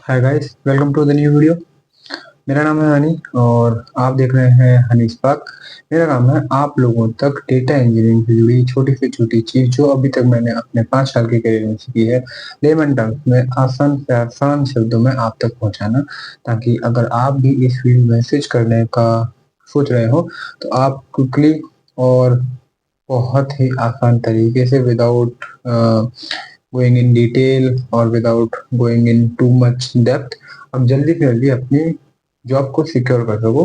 Hi guys, welcome to the new video. मेरा नाम है हनी और आप देख रहे हैं हनी स्पार्क। मेरा काम है आप लोगों तक डेटा इंजीनियरिंग से जुड़ी छोटी से छोटी चीज जो अभी तक मैंने अपने 5 साल के करियर में सीखी है, लेमन टर्म्स में आसान से आसान शब्दों में आप तक पहुंचाना, ताकि अगर आप भी इस फील्ड में स्विच करने का सोच रहे हो तो आप क्विकली और बहुत ही आसान तरीके से विदाउट गोइंग इन डिटेल और without going in too much depth आप जल्दी से जल्दी अपनी जॉब को सिक्योर कर सको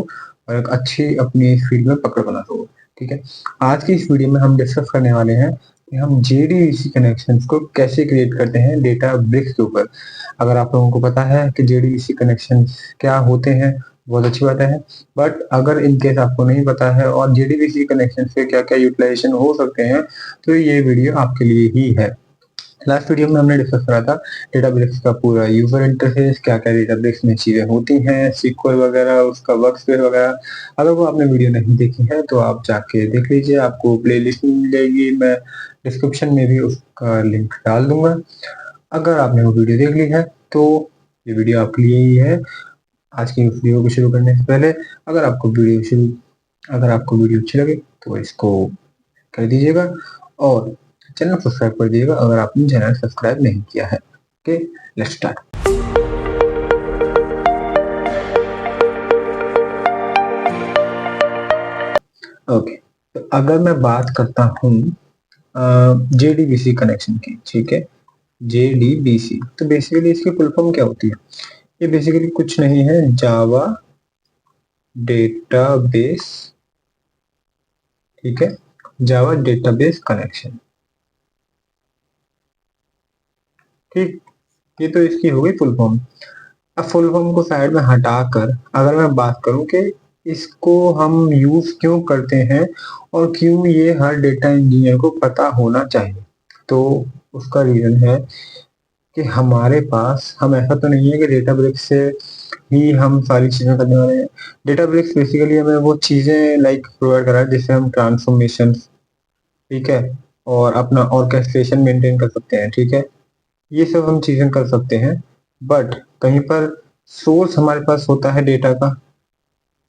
और एक अच्छी अपनी फील्ड में पकड़ बना सको। ठीक है, आज की इस वीडियो में हम डिस्कस करने वाले हैं कि हम जेडीबीसी कनेक्शंस को कैसे क्रिएट करते हैं डेटा ब्रिक्स के ऊपर। अगर आप लोगों को पता है कि जेडीबीसी कनेक्शंस क्या होते हैं, बहुत अच्छी बात है। बट अगर इन केस आपको नहीं पता है और जेडीबीसी कनेक्शन से क्या क्या यूटिलाइजेशन हो सकते हैं, तो ये वीडियो आपके लिए ही है। लास्ट वीडियो में हमने डिस्कस करा था डेटाब्रिक्स का पूरा यूजर इंटरफेस, क्या क्या डेटाब्रिक्स में चीजें होती हैं, सीक्वल वगैरह, उसका वर्कस्पेस वगैरह। अगर वो आपने वीडियो नहीं देखी है तो आप जाके देख लीजिए, आपको प्लेलिस्ट में मिल जाएगी, मैं डिस्क्रिप्शन में भी उसका लिंक डाल दूंगा। अगर आपने वो वीडियो देख ली है तो ये वीडियो आपके लिए ही है। आज की वीडियो को शुरू करने से पहले अगर आपको वीडियो अच्छी लगे तो इसको कर दीजिएगा और चैनल सब्सक्राइब कर दीजिएगा अगर आपने चैनल सब्सक्राइब नहीं किया है। Okay, let's start. ओके, तो अगर मैं बात करता हूँ जेडीबीसी कनेक्शन की, ठीक है, जेडीबीसी तो बेसिकली इसकी फुल फॉर्म क्या होती है? ये बेसिकली कुछ नहीं है, जावा डेटाबेस, ठीक है, जावा डेटाबेस कनेक्शन। ठीक, ये तो इसकी हो गई फुल फॉर्म। अब फुल फॉर्म को साइड में हटाकर अगर मैं बात करूं कि इसको हम यूज क्यों करते हैं और क्यों ये हर डेटा इंजीनियर को पता होना चाहिए, तो उसका रीजन है कि हमारे पास, हम ऐसा तो नहीं है कि डेटाब्रिक्स से ही हम सारी चीजें करने वाले हैं। डेटाब्रिक्स बेसिकली हमें वो चीजें लाइक प्रोवाइड करा है जिससे हम ट्रांसफॉर्मेशन, ठीक है, और अपना ऑर्केस्ट्रेशन मेंटेन कर सकते हैं। ठीक है, ये सब हम चीजें कर सकते हैं। बट कहीं पर सोर्स हमारे पास होता है डेटा का,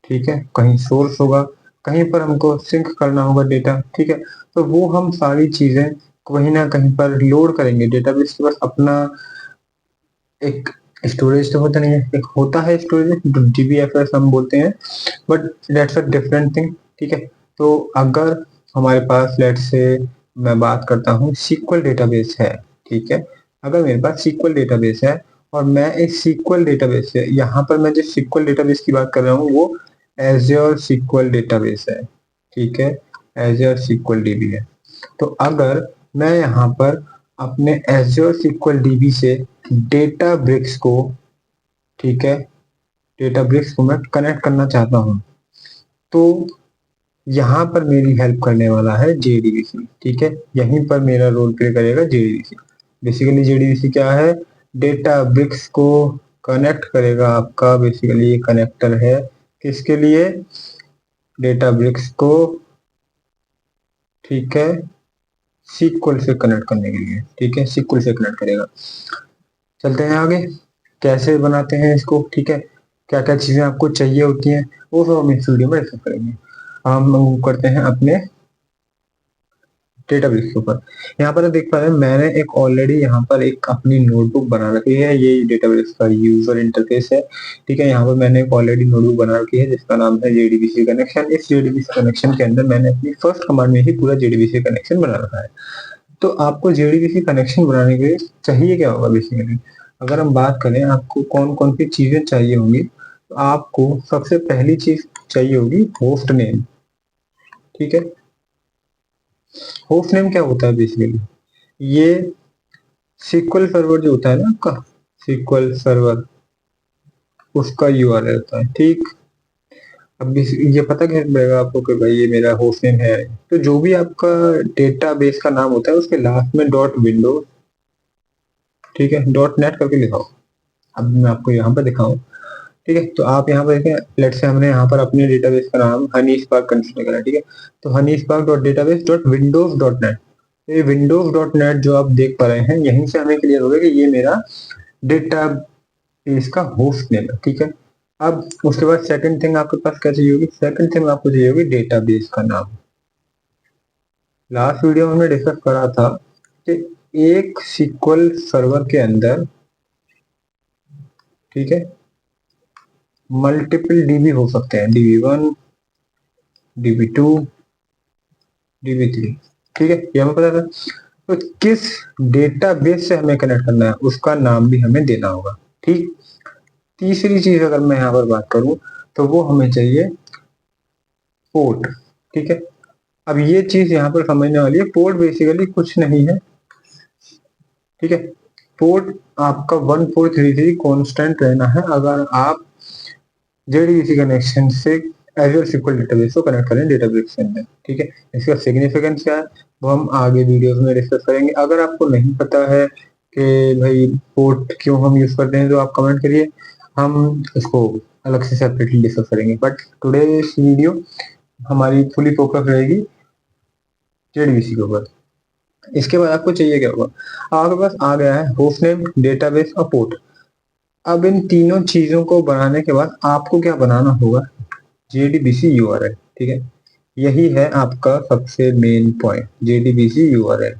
ठीक है, कहीं सोर्स होगा, कहीं पर हमको सिंक करना होगा डेटा, ठीक है, तो वो हम सारी चीजें कहीं ना कहीं पर लोड करेंगे। डेटाबेस के पास अपना एक स्टोरेज तो होता नहीं है, एक होता है स्टोरेज, जीबीएफएस हम बोलते हैं, but that's a different thing. ठीक है, तो अगर हमारे पास लेट से मैं बात करता हूँ सीक्वल डेटाबेस है, ठीक है, अगर मेरे पास सीक्वल डेटाबेस है और मैं इस सीक्वल डेटाबेस से, यहाँ पर मैं जिस सीक्वल डेटाबेस की बात कर रहा हूँ वो एज़्योर सीक्वल डेटाबेस है, ठीक है, एज़्योर सीक्वल डीबी है। तो अगर मैं यहाँ पर अपने एज़्योर सीक्वल डीबी से डेटा ब्रिक्स को, ठीक है, डेटा ब्रिक्स को मैं कनेक्ट करना चाहता हूँ, तो यहाँ पर मेरी हेल्प करने वाला है जेडीबीसी। ठीक है, यहीं पर मेरा रोल प्ले करेगा जेडीबीसी। बेसिकली जेडीबीसी क्या है? डेटा ब्रिक्स को कनेक्ट करेगा आपका, बेसिकली ये कनेक्टर है किसके लिए? डेटा ब्रिक्स को, ठीक है, सीक्वल से कनेक्ट करने के लिए, ठीक है, सीक्वल से कनेक्ट करेगा। चलते हैं आगे, कैसे बनाते हैं इसको, ठीक है, क्या क्या चीजें आपको चाहिए होती हैं वो सब हम इस वीडियो में डिस्कस करेंगे। हम मूव करते हैं अपने डेटाबेस के ऊपर। यहाँ पर देख पा रहे हैं मैंने एक ऑलरेडी यहाँ पर एक अपनी नोटबुक बना रखी है, ये डेटाबेस का यूजर इंटरफेस है। ठीक है, यहाँ पर मैंने एक ऑलरेडी नोटबुक बना रखी है जिसका नाम है जेडीबीसी कनेक्शन। इस जेडीबीसी कनेक्शन के अंदर मैंने अपनी फर्स्ट कमांड में ही पूरा जेडीबीसी कनेक्शन बना रखा है। तो आपको जेडीबीसी कनेक्शन बनाने के लिए चाहिए क्या होगा? बेसिकली अगर हम बात करें आपको कौन कौन सी चीजें चाहिए होंगी, तो आपको सबसे पहली चीज चाहिए होगी होस्ट नेम। ठीक है, होस्ट नेम क्या होता है? बेसिकली ये सीक्वल सर्वर जो होता है ना आपका, सीक्वल सर्वर, उसका यूआरएल होता है। ठीक, अब ये पता कैसे पड़ेगा आपको कि भाई ये मेरा होस्ट नेम है? तो जो भी आपका डेटाबेस का नाम होता है उसके लास्ट में डॉट विंडो, ठीक है, डॉट नेट करके लिखाओ। अब मैं आपको यहाँ पर दिखाऊं, ठीक है, तो आप यहाँ पर देखें, लेट से हमने यहाँ पर अपने डेटाबेस का नाम हनी स्पार्क कंसिडर करा, ठीक है, तो Honey spark dot database dot Windows dot net. ये विंडोज डॉट नेट जो आप देख पा रहे हैं, यहीं से हमें क्लियर हो गया कि ये मेरा डेटा ये इसका होस्ट नेम है, ठीक है। अब उसके बाद सेकंड थिंग आपके पास क्या चाहिए होगी, सेकंड थिंग आपको चाहिए होगी डेटाबेस का नाम। लास्ट वीडियो में हमने डिस्कस करा था कि एक सीक्वल सर्वर के अंदर, ठीक है, मल्टीपल डीबी हो सकते हैं, DB1, DB2, DB3, ठीक है, ये हमें पता था। तो किस डेटाबेस से हमें कनेक्ट करना है उसका नाम भी हमें देना होगा, ठीक। तीसरी चीज अगर मैं यहाँ पर बात करूं तो वो हमें चाहिए पोर्ट, ठीक है। अब ये चीज यहाँ पर समझने वाली है, पोर्ट बेसिकली कुछ नहीं है, ठीक है। पोर्ट आपका 1433 कांस्टेंट रहना है अगर आप जेडीबीसी कनेक्शन से एजुअर SQL डेटाबेस को कनेक्ट करें डेटाबेस के अंदर, ठीक है। इसका सिग्निफिकेंस क्या है वो हम आगे वीडियोस में डिस्कस करेंगे। अगर आपको नहीं पता है कि भाई पोर्ट क्यों हम यूज करते हैं तो आप कमेंट करिए, हम इसको अलग से सेपरेटली डिस्कस करेंगे। बट टुडे वीडियो हमारी फुली फोकस रहेगी जेडीबीसी के ऊपर। इसके बाद आपको चाहिए क्या होगा, आपके पास आ गया है होस्ट नेम, डेटाबेस और पोर्ट। अब इन तीनों चीजों को बनाने के बाद आपको क्या बनाना होगा, JDBC URL, ठीक है। यही है आपका सबसे main point, JDBC URL।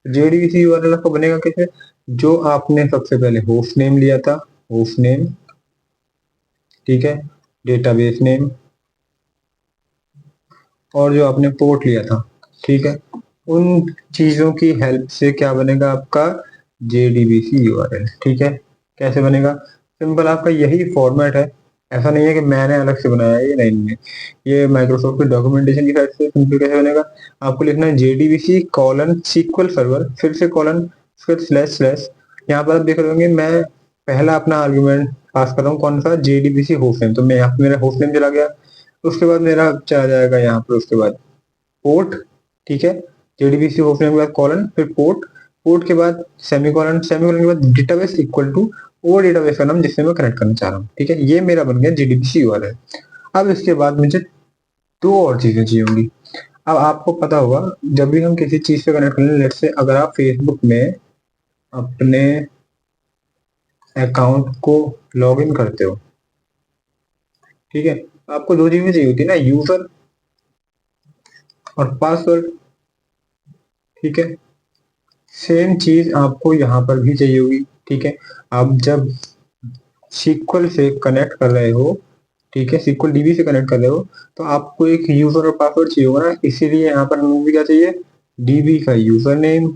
JDBC URL आपको बनेगा कैसे, जो आपने सबसे पहले होस्ट नेम लिया था, होस्ट नेम, ठीक है, डेटाबेस नेम, और जो आपने पोर्ट लिया था, ठीक है, उन चीजों की हेल्प से क्या बनेगा आपका JDBC URL, ठीक है। कैसे बनेगा, सिंपल आपका यही फॉर्मेट है, ऐसा नहीं है कि मैंने अलग से बनाया है, ये नहीं, ये माइक्रोसॉफ्ट की डॉक्यूमेंटेशन की साइड से। सिंपल कैसे बनेगा, आपको लिखना है JDBC कॉलन SQL सर्वर, फिर से कॉलन, फिर स्लैश स्लैश। यहाँ पर आप देख रहे होंगे मैं पहला अपना आर्ग्यूमेंट पास कर रहा हूँ, कौन सा, JDBC होस्ट नेम, तो मैं यहाँ पे मेरा होस्ट नेम चला गया। उसके बाद मेरा चला जाएगा यहाँ पर, उसके बाद पोर्ट, ठीक है, JDBC होस्ट नेम के बाद कॉलन, फिर पोर्ट, पोर्ट के बाद सेमीकॉलन, सेमीकॉलन के बाद डेटाबेस इक्वल टू वो डेटाबेस का नाम जिससे मैं कनेक्ट करना चाह रहा हूँ, ठीक है। ये मेरा बन गया JDBC URL। अब इसके बाद मुझे दो और चीजें चाहिए होंगी। अब आपको पता होगा जब भी हम किसी चीज से कनेक्ट करें, लेट्स से अगर आप फेसबुक में अपने अकाउंट को लॉग इन करते हो, ठीक है, आपको दो चीजें चाहिए होती है ना, यूजर और पासवर्ड, ठीक है। सेम चीज आपको यहाँ पर भी चाहिए होगी, ठीक है। आप जब SQL से कनेक्ट कर रहे हो, ठीक है, SQL DB से कनेक्ट कर रहे हो, तो आपको एक यूजर और पासवर्ड चाहिए होगा ना, इसीलिए यहाँ पर हमें भी क्या चाहिए, DB का यूजर नेम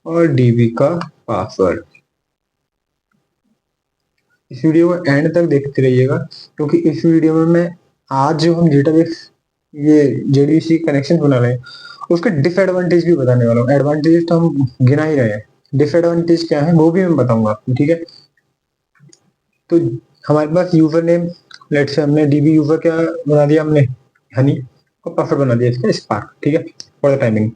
और DB का पासवर्ड। इस वीडियो को एंड तक देखते रहिएगा, क्योंकि इस वीडियो में मैं आज जो हम डेटाबेस ये JDBC कनेक्शन बना रहे हैं उसके डिसएडवांटेज भी बताने वाला हूँ। एडवांटेज तो हम गिना ही रहे हैं, डिसएडवांटेज क्या है वो भी मैं बताऊंगा आपको, ठीक है। तो हमारे पास यूजर नेम, लेट्स से हमने DB यूजर क्या बना दिया, हमने हनी, और पासवर्ड बना दिया इसका स्पार्क, ठीक है, फॉर द टाइमिंग।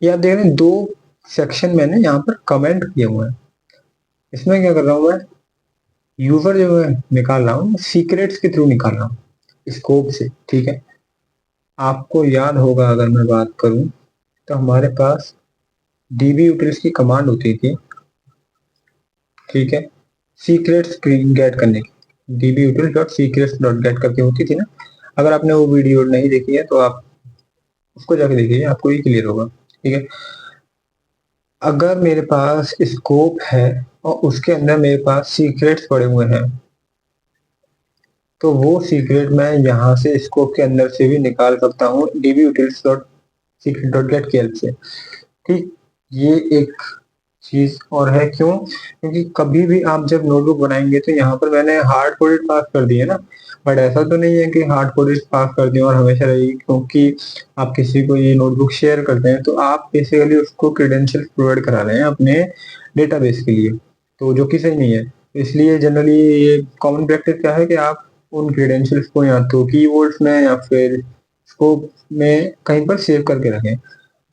ये आप देख रहे हैं दो सेक्शन मैंने यहाँ पर कमेंट किए हुए हैं। इसमें क्या कर रहा हूँ मैं, यूजर जो मैं निकाल रहा हूँ सीक्रेट्स के थ्रू निकाल रहा हूँ, स्कोप से, ठीक है। आपको याद होगा अगर मैं बात करूं तो हमारे पास DB utils की कमांड होती थी, ठीक है, सीक्रेट्स गेट करने की, DB utils.secrets.get करके होती थी ना। अगर आपने वो वीडियो नहीं देखी है तो आप उसको जाके देखिए, आपको ये क्लियर होगा, ठीक है। अगर मेरे पास स्कोप है और उसके अंदर मेरे पास सीक्रेट्स पड़े हुए हैं, तो वो सीक्रेट मैं यहाँ से स्कोप के अंदर से भी निकाल सकता हूँ DB utils.secret.get की हेल्प से, ठीक। ये एक चीज और है, क्यों, क्योंकि कभी भी आप जब नोटबुक बनाएंगे तो यहाँ पर मैंने हार्ड कोडेड पास कर दिए ना, बट ऐसा तो नहीं है कि हार्ड कोडेड पास कर दिए और हमेशा रहेगी, क्योंकि आप किसी को ये नोटबुक शेयर करते हैं तो आप बेसिकली उसको क्रेडेंशियल प्रोवाइड करा रहे हैं अपने डेटाबेस के लिए, तो जो कि सही नहीं है। इसलिए जनरली ये कॉमन प्रैक्टिस क्या है कि आप उन क्रेडेंशियल्स को या तो कीवर्ड्स में या फिर स्कोप में कहीं पर सेव करके रखें,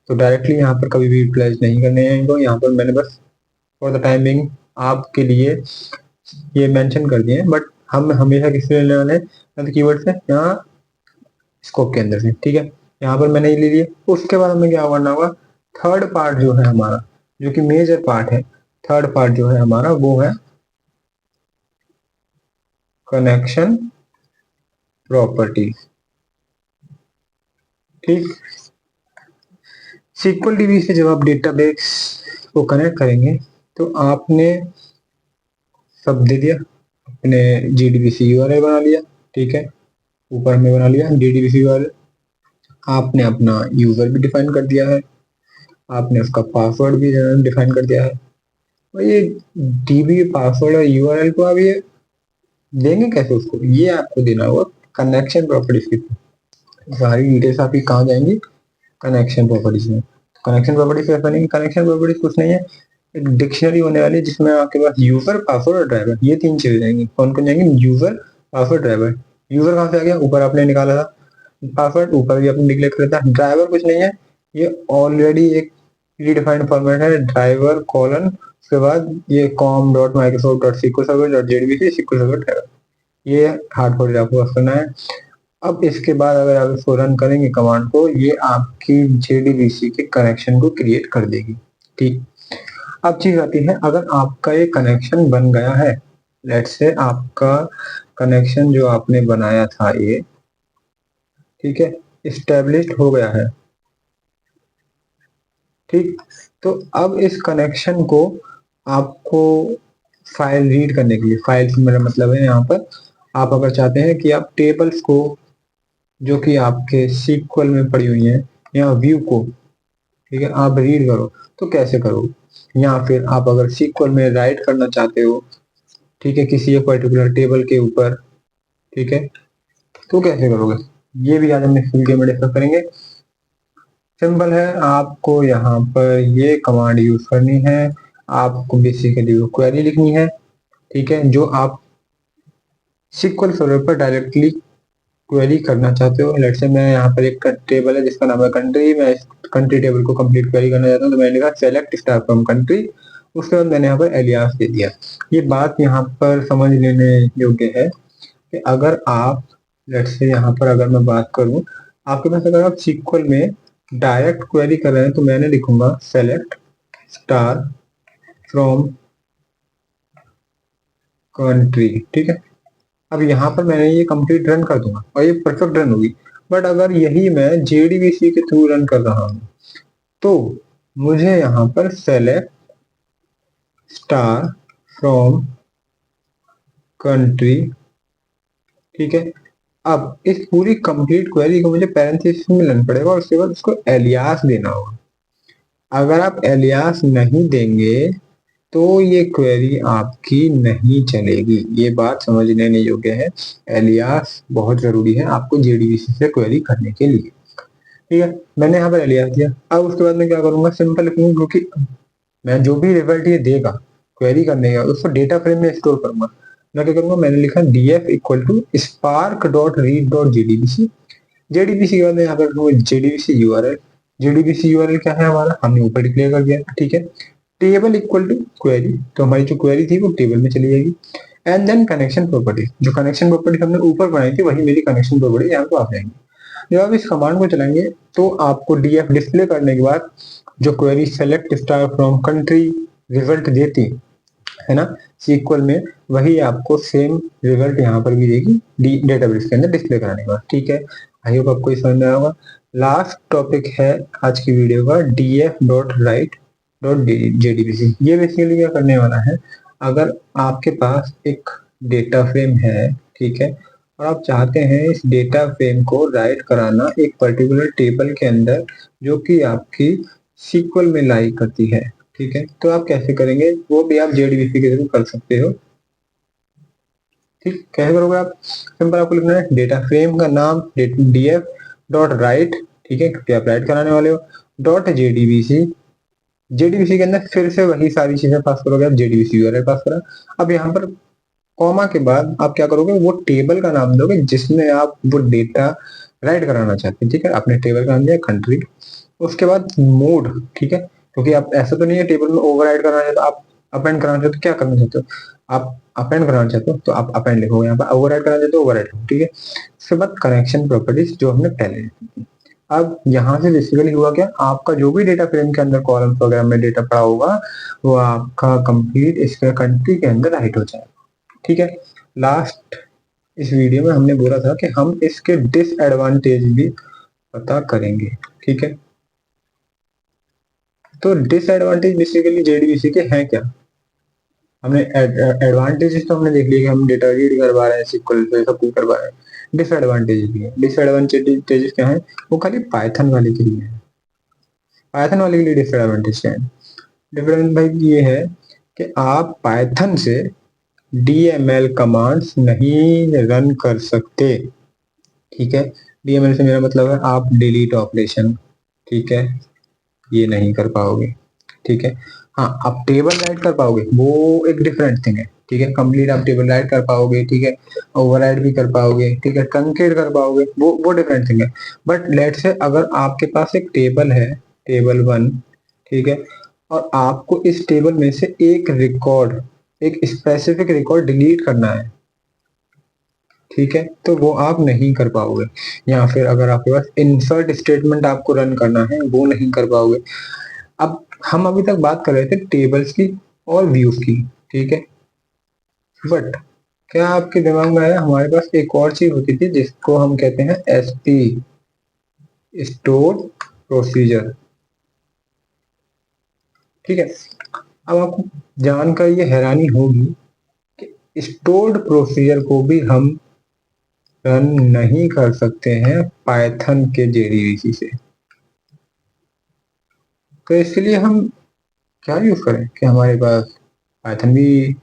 तो डायरेक्टली यहाँ पर कभी भी यूटिलाइज नहीं करने हैं इनको। यहाँ पर मैंने बस फॉर द टाइमिंग आपके लिए ये मेंशन कर दिए, बट हम हमेशा किससे लेने वाले हैं, कीवर्ड से, यहाँ स्कोप के अंदर से, ठीक है। यहाँ पर मैंने ये ले लिया। उसके बाद हमें क्या करना होगा, थर्ड पार्ट जो है हमारा, जो कि मेजर पार्ट है, थर्ड पार्ट जो है हमारा वो है कनेक्शन प्रॉपर्टीज। ठीक, SQL DB से जब आप डेटाबेस को कनेक्ट करेंगे तो आपने सब दे दिया, अपने JDBC URL बना लिया, ठीक है, ऊपर हमने बना लिया JDBC URL। आपने अपना यूजर भी डिफाइन कर दिया है, आपने उसका पासवर्ड भी डिफाइन कर दिया है, और ये DB पासवर्ड और URL को आप ये देंगे कैसे उसको, ये आपको देना होगा कनेक्शन प्रॉपर्टीज की। सारी डिटेल्स आपकी कहाँ जाएंगी, कनेक्शन प्रॉपर्टीज में। कनेक्शन प्रॉपर्टीज कैसा नहीं, कनेक्शन प्रॉपर्टीज कुछ नहीं है, एक डिक्शनरी होने वाली है जिसमें आपके पास यूजर, पासवर्ड और ड्राइवर, ये तीन चीजें जाएंगी। कौन कौन जाएंगी, यूजर, पासवर्ड, ड्राइवर। यूजर कहाँ से आ गया, ऊपर आपने निकाला था, पासवर्ड ऊपर भी आपने डिक्लेयर किया था। ड्राइवर कुछ नहीं है, ये ऑलरेडी एक प्रीडिफाइंड फॉर्मेट है, ड्राइवर कॉलन, उसके बाद ये com.microsoft.sqlserver.jdbc SQL सर्वर ड्राइवर, ये हार्ड कोड आपको करना है। अब इसके बाद अगर आप इसको रन करेंगे कमांड को, ये आपकी JDBC के कनेक्शन को क्रिएट कर देगी। ठीक, अब चीज आती है, अगर आपका ये कनेक्शन बन गया है, लेट्स से आपका कनेक्शन जो आपने बनाया था ये, ठीक है, इस्टेब्लिश्ड हो गया है, ठीक, तो अब इस कनेक्शन को आपको फाइल रीड करने के लिए, फाइल से मेरा मतलब है यहाँ पर आप अगर चाहते हैं कि आप टेबल्स को जो कि आपके SQL में पड़ी हुई हैं या व्यू को, ठीक है, आप रीड करो, तो कैसे करो, या फिर आप अगर SQL में राइट करना चाहते हो, ठीक है, किसी एक पर्टिकुलर टेबल के ऊपर, ठीक है, तो कैसे करोगे, ये भी आज हम इस वीडियो में डिस्कस करेंगे। सिंपल है, आपको यहाँ पर ये कमांड यूज करनी है, आपको बेसिकली वो क्वेरी लिखनी है, ठीक है, जो आप SQL सर्वर पर डायरेक्टली क्वेरी करना चाहते हो। लेट्स से मैं यहाँ पर एक टेबल है जिसका नाम है कंट्री, मैं इस कंट्री टेबल को कंप्लीट क्वेरी करना चाहता हूँ, तो मैंने लिखा सेलेक्ट स्टार फ्रॉम कंट्री, उसके बाद मैंने यहाँ पर एलियास दे दिया। ये बात यहाँ पर समझ लेने योग्य है कि अगर आप, लेट्स से यहाँ पर अगर मैं बात करूँ, आपके पास अगर आप SQL में डायरेक्ट क्वेरी कर रहे हैं तो मैंने लिखूंगा सेलेक्ट स्टार फ्रॉम कंट्री, ठीक है। अब यहाँ पर मैंने ये कंप्लीट रन कर दूंगा और ये परफेक्ट रन होगी। बट अगर यही मैं JDBC के थ्रू रन कर रहा हूँ तो मुझे यहाँ पर सेलेक्ट स्टार फ्रॉम कंट्री, ठीक है, अब इस पूरी कंप्लीट क्वेरी को मुझे पैरेंथेसिस में लेना पड़ेगा और उसके बाद उसको एलियास देना होगा। अगर आप एलियास नहीं देंगे तो ये क्वेरी आपकी नहीं चलेगी, ये बात समझ लेने योग्य है। एलियास बहुत जरूरी है आपको JDBC से क्वेरी करने के लिए, ठीक है। मैंने यहाँ पर एलियास दिया, अब उसके बाद मैं क्या करूंगा, सिंपल लिखूंगा, क्योंकि मैं जो भी रिजल्ट ये देगा क्वेरी करने का उसको डेटा फ्रेम में स्टोर करूंगा। मैं क्या करूंगा, मैंने लिखा df equal to spark.read.jdbc, JDBC के बाद यहाँ पर JDBC URL, JDBC URL क्या है हमारा, हमने ऊपर डिक्लेयर कर दिया, ठीक है। टेबल इक्वल टू क्वेरी, तो हमारी जो क्वेरी थी वो टेबल में चली जाएगी। एंड देन कनेक्शन प्रॉपर्टी, जो कनेक्शन प्रॉपर्टी हमने ऊपर बनाई थी वही मेरी कनेक्शन प्रॉपर्टी यहाँ पे आ जाएंगी। जब आप इस कमांड को चलाएंगे तो आपको df डिस्प्ले करने के बाद जो query select star from country result देती है ना SQL में, वही आपको सेम रिजल्ट यहाँ पर भी देगी डेटाबेस के अंदर डिस्प्ले कराने के बाद, ठीक है। आई होप आपको समझ में आया होगा। लास्ट टॉपिक है आज की वीडियो का df.write.jdbc। ये बेसिकली क्या करने वाला है, अगर आपके पास एक डेटा फ्रेम है, ठीक है, और आप चाहते हैं इस डेटा फ्रेम को राइट कराना एक पर्टिकुलर टेबल के अंदर जो कि आपकी SQL में लाई करती है, ठीक है, तो आप कैसे करेंगे, वो भी आप JDBC के थ्रू कर सकते हो। ठीक, कैसे करोगे आप, सिंपल आपको लिखना है डेटा फ्रेम का नाम df.write, ठीक है, क्योंकि आप राइट कराने वाले हो, .jdbc, JDBC के अंदर फिर से वही सारी चीजें पास करोगे, आप JDBC URL पास करा। अब यहाँ पर कॉमा के बाद आप क्या करोगे, वो टेबल का नाम दोगे जिसमें आप वो डेटा राइट कराना चाहते हैं, ठीक है, आपने टेबल का नाम दिया कंट्री, उसके बाद मोड, ठीक है, क्योंकि आप ऐसा तो नहीं है टेबल में ओवरराइड कराना चाहते हो, आप अपेंड कराना चाहते हो, क्या करना चाहते हो, आप अपेंड कराना चाहते हो तो आप अपेंड लिखोगे, यहाँ पर ओवरराइड कराना चाहते हो ओवरराइड, ठीक है। उसके बाद कनेक्शन प्रॉपर्टीज जो हमने पहले लिखी थी। अब यहाँ से बेसिकली हुआ क्या, आपका जो भी डेटा फ्रेम के अंदर कॉलम्स वगैरह में डेटा पड़ा होगा वो आपका कंप्लीट इसके कंट्री के अंदर राइट हो जाएगा, ठीक है। लास्ट इस वीडियो में हमने बोला था कि हम इसके डिसएडवांटेज भी पता करेंगे, ठीक है। तो डिसएडवांटेज बेसिकली जेडीबीसी के हैं क्या? हमने एडवांटेजेस तो हमने देख लिया कि हम डेटा रीड करवा रहे हैं, SQL से सब कुछ करवा रहे हैं। डिसएडवांटेज भी है। डिसएडवांटेजेस क्या है? वो खाली पाइथन वाले के लिए है। पाइथन वाले के लिए डिसएडवांटेज क्या है? डिसएडवांटेज भाई ये है कि आप पाइथन से DML कमांड्स नहीं रन कर सकते, ठीक है। DML से मेरा मतलब है आप डिलीट ऑपरेशन, ठीक है, ये नहीं कर पाओगे, ठीक है। हाँ, आप टेबल राइट कर पाओगे, वो एक डिफरेंट थिंग है, ठीक है। कंप्लीट आप टेबल राइट कर पाओगे, ठीक है। ओवरराइड भी कर पाओगे, ठीक है। ट्रंकेट कर पाओगे, वो डिफरेंट थिंग है। बट लेट से अगर आपके पास एक टेबल है, टेबल 1, ठीक है, और आपको इस टेबल में से एक रिकॉर्ड, एक स्पेसिफिक रिकॉर्ड डिलीट करना है, ठीक है, तो वो आप नहीं कर पाओगे। या फिर अगर आपके पास इंसर्ट स्टेटमेंट आपको रन करना है, वो नहीं कर पाओगे। अब हम अभी तक बात कर रहे थे टेबल्स की और व्यूज की, ठीक है। बट क्या आपके दिमाग में आया हमारे पास एक और चीज होती थी जिसको हम कहते हैं SP, स्टोर प्रोसीजर, ठीक है। अब आपको जानकर ये हैरानी होगी कि स्टोर्ड प्रोसीजर को भी हम रन नहीं कर सकते हैं पाइथन के जेडीबीसी से। तो इसके लिए हम क्या यूज करें कि हमारे पास पाइथन भी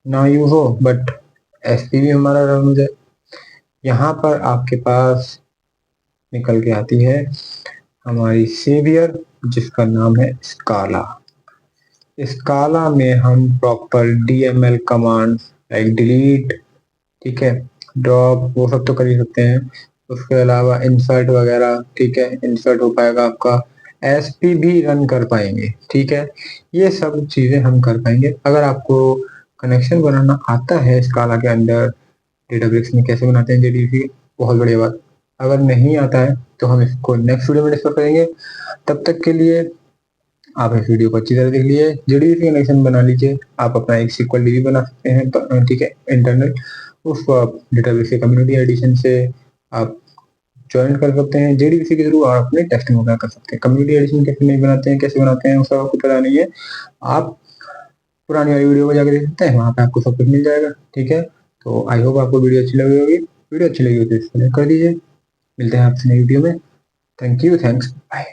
ना यूज हो बट SP भी हमारा रन हो जाए। यहाँ पर आपके पास निकल के आती है हमारी सेवियर, जिसका नाम है स्काला। स्काला में हम proper DML command like delete, ठीक है, ड्रॉप, वो सब तो कर ही सकते हैं। उसके अलावा इंसर्ट वगैरह, ठीक है, इंसर्ट हो पाएगा आपका। SP भी रन कर पाएंगे, ठीक है। ये सब चीजें हम कर पाएंगे अगर आपको कनेक्शन बनाना आता है स्काला के अंदर। डेटाबेस में कैसे बनाते हैं जेडीबीसी, बहुत बढ़िया बात। अगर नहीं आता है तो हम इसको नेक्स्ट वीडियो में डिस्कस करेंगे। तब तक के लिए आप इस वीडियो को अच्छी तरह देख लीजिए, जेडीबीसी कनेक्शन बना लीजिए। आप अपना एक SQL DB बना सकते हैं, ठीक है, इंटरनल। उसको आप डेटाबेस के कम्युनिटी एडिशन से आप ज्वाइन कर सकते हैं। जेडीबीसी के थ्रू आप अपने टेस्टिंग वगैरह कर सकते हैं। कम्युनिटी एडिशन कैसे नहीं बनाते हैं, कैसे बनाते हैं, वो सब आपको पता नहीं है, आप पुरानी वाली वीडियो को जाकर देख सकते हैं, वहाँ पे आपको सब कुछ मिल जाएगा, ठीक है। तो आई होप आपको वीडियो अच्छी लगी होगी। वीडियो अच्छी लगी हो तो इसको लाइक कर दीजिए। मिलते हैं आपसे नई वीडियो में। Thank you, thanks, bye.